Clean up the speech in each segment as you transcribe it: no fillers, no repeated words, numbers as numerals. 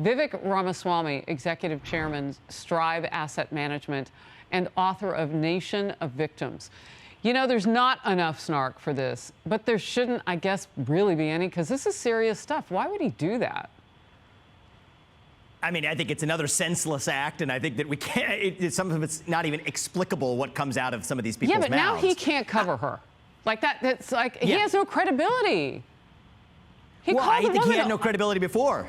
Vivek Ramaswamy, executive chairman, Strive Asset Management, and author of Nation of Victims. You know, there's not enough snark for this, but there shouldn't, I guess, really be any, because this is serious stuff. Why would he do that? I mean, I think it's another senseless act, and I think that we can't, some of it's not even explicable what comes out of some of these people's mouths. Yeah, but now he can't cover her. Like that, that's like, he has no credibility. I think he had no credibility before.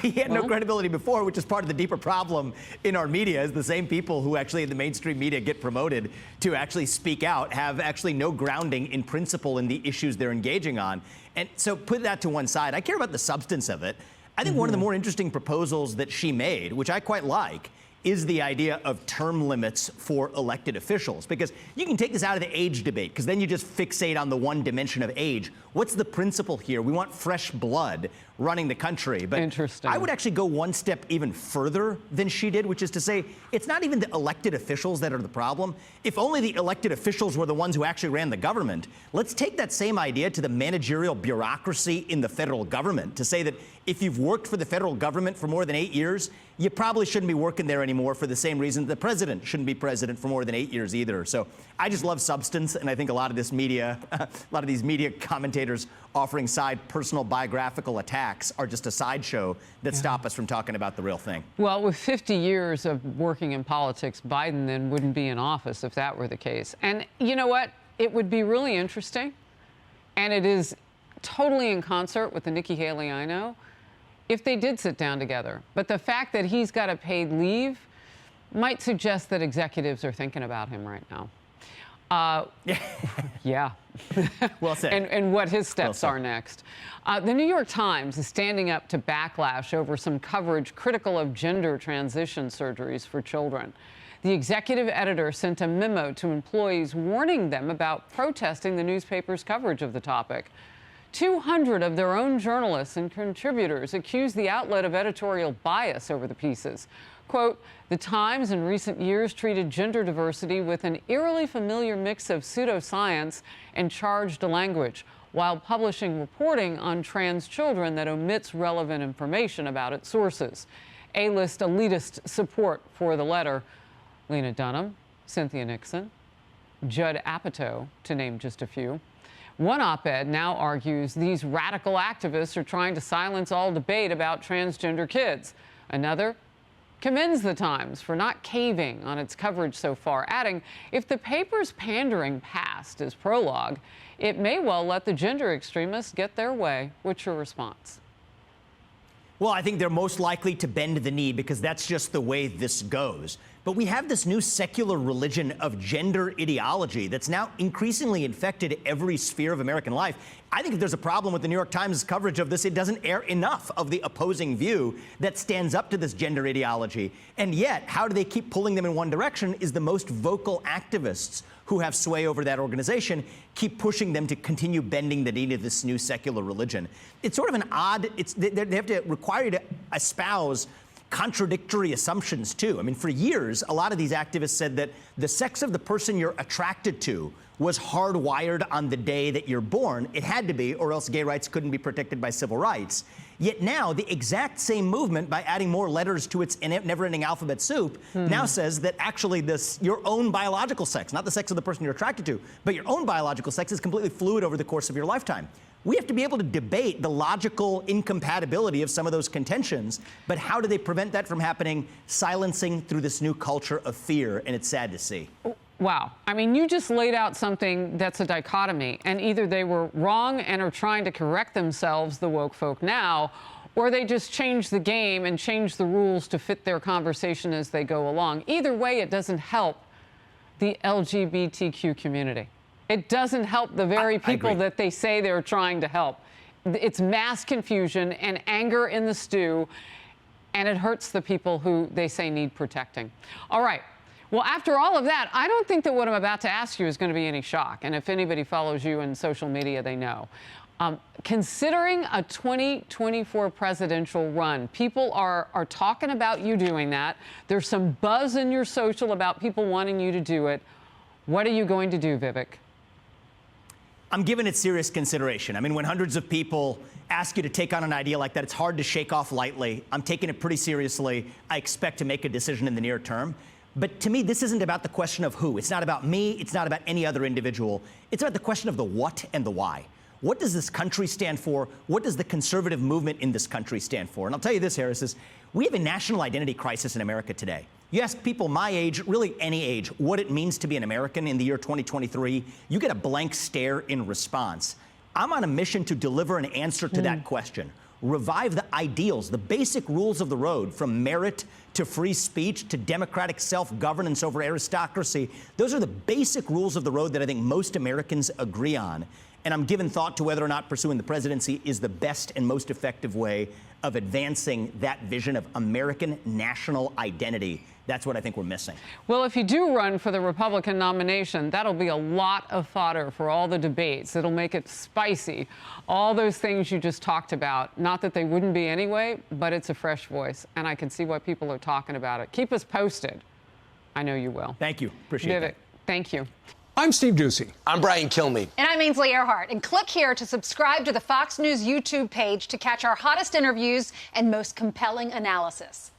He had no credibility before, which is part of the deeper problem in our media, is the same people who actually in the mainstream media get promoted to actually speak out have actually no grounding in principle in the issues they're engaging on. And so put that to one side. I care about the substance of it. I think one of the more interesting proposals that she made, which I quite like, is the idea of term limits for elected officials. Because you can take this out of the age debate, because then you just fixate on the one dimension of age. What's the principle here? We want fresh blood running the country. But interesting. I would actually go one step even further than she did, which is to say it's not even the elected officials that are the problem. If only the elected officials were the ones who actually ran the government, let's take that same idea to the managerial bureaucracy in the federal government to say that if you've worked for the federal government for more than 8 years, you probably shouldn't be working there anymore, for the same reason the president shouldn't be president for more than 8 years either. So I just love substance, and I think a lot of this media, a lot of these media commentators offering side personal biographical attacks are just a sideshow that stop us from talking about the real thing. Well, with 50 years of working in politics, Biden then wouldn't be in office if that were the case. And you know what? It would be really interesting, and it is totally in concert with the Nikki Haley I know, if they did sit down together. But the fact that he's got a paid leave might suggest that executives are thinking about him right now. Yeah. Well said. And what his steps are next. The New York Times is standing up to backlash over some coverage critical of gender transition surgeries for children. The executive editor sent a memo to employees warning them about protesting the newspaper's coverage of the topic. 200 of their own journalists and contributors accused the outlet of editorial bias over the pieces. Quote, the Times in recent years treated gender diversity with an eerily familiar mix of pseudoscience and charged language, while publishing reporting on trans children that omits relevant information about its sources. A-list elitist support for the letter: Lena Dunham, Cynthia Nixon, Judd Apatow, to name just a few. One op-ed now argues these radical activists are trying to silence all debate about transgender kids. Another commends the Times for not caving on its coverage so far, adding, if the paper's pandering past is prologue, it may well let the gender extremists get their way. What's your response? Well, I think they're most likely to bend the knee because that's just the way this goes. But we have this new secular religion of gender ideology that's now increasingly infected every sphere of American life. I think if there's a problem with the New York Times coverage of this, it doesn't air enough of the opposing view that stands up to this gender ideology. And yet, how do they keep pulling them in one direction is the most vocal activists who have sway over that organization keep pushing them to continue bending the knee to this new secular religion. It's sort of an odd, they have to require you to espouse contradictory assumptions, too. I mean, for years, a lot of these activists said that the sex of the person you're attracted to was hardwired on the day that you're born. It had to be, or else gay rights couldn't be protected by civil rights. Yet now, the exact same movement, by adding more letters to its never-ending alphabet soup, now says that actually your own biological sex, not the sex of the person you're attracted to, but your own biological sex is completely fluid over the course of your lifetime. We have to be able to debate the logical incompatibility of some of those contentions, but how do they prevent that from happening? Silencing through this new culture of fear, and it's sad to see. Wow. I mean, you just laid out something that's a dichotomy, and either they were wrong and are trying to correct themselves, the woke folk now, or they just change the game and change the rules to fit their conversation as they go along. Either way, it doesn't help the LGBTQ community. It doesn't help the very people that they say they're trying to help. It's mass confusion and anger in the stew, and it hurts the people who they say need protecting. All right. Well, after all of that, I don't think that what I'm about to ask you is going to be any shock. And if anybody follows you in social media, they know. Considering a 2024 presidential run, people are talking about you doing that. There's some buzz in your social about people wanting you to do it. What are you going to do, Vivek? I'm giving it serious consideration. I mean, when hundreds of people ask you to take on an idea like that. It's hard to shake off lightly. I'm taking it pretty seriously. I expect to make a decision in the near term. But to me, this isn't about the question of who. It's not about me. It's not about any other individual. It's about the question of the what and the why. What does this country stand for? What does the conservative movement in this country stand for? And I'll tell you this, Harris, is we have a national identity crisis in America today. You ask people my age, really any age, what it means to be an American in the year 2023, you get a blank stare in response. I'm on a mission to deliver an answer to that question. Revive the ideals, the basic rules of the road, from merit to free speech to democratic self-governance over aristocracy. Those are the basic rules of the road that I think most Americans agree on. And I'm giving thought to whether or not pursuing the presidency is the best and most effective way of advancing that vision of American national identity. That's what I think we're missing. Well, if you do run for the Republican nomination, that'll be a lot of fodder for all the debates. It'll make it spicy. All those things you just talked about, not that they wouldn't be anyway, but it's a fresh voice, and I can see why people are talking about it. Keep us posted. I know you will. Thank you. Appreciate it. Vivek, thank you. I'm Steve Ducey. I'm Brian Kilmeade. And I'm Ainsley Earhart. And click here to subscribe to the Fox News YouTube page to catch our hottest interviews and most compelling analysis.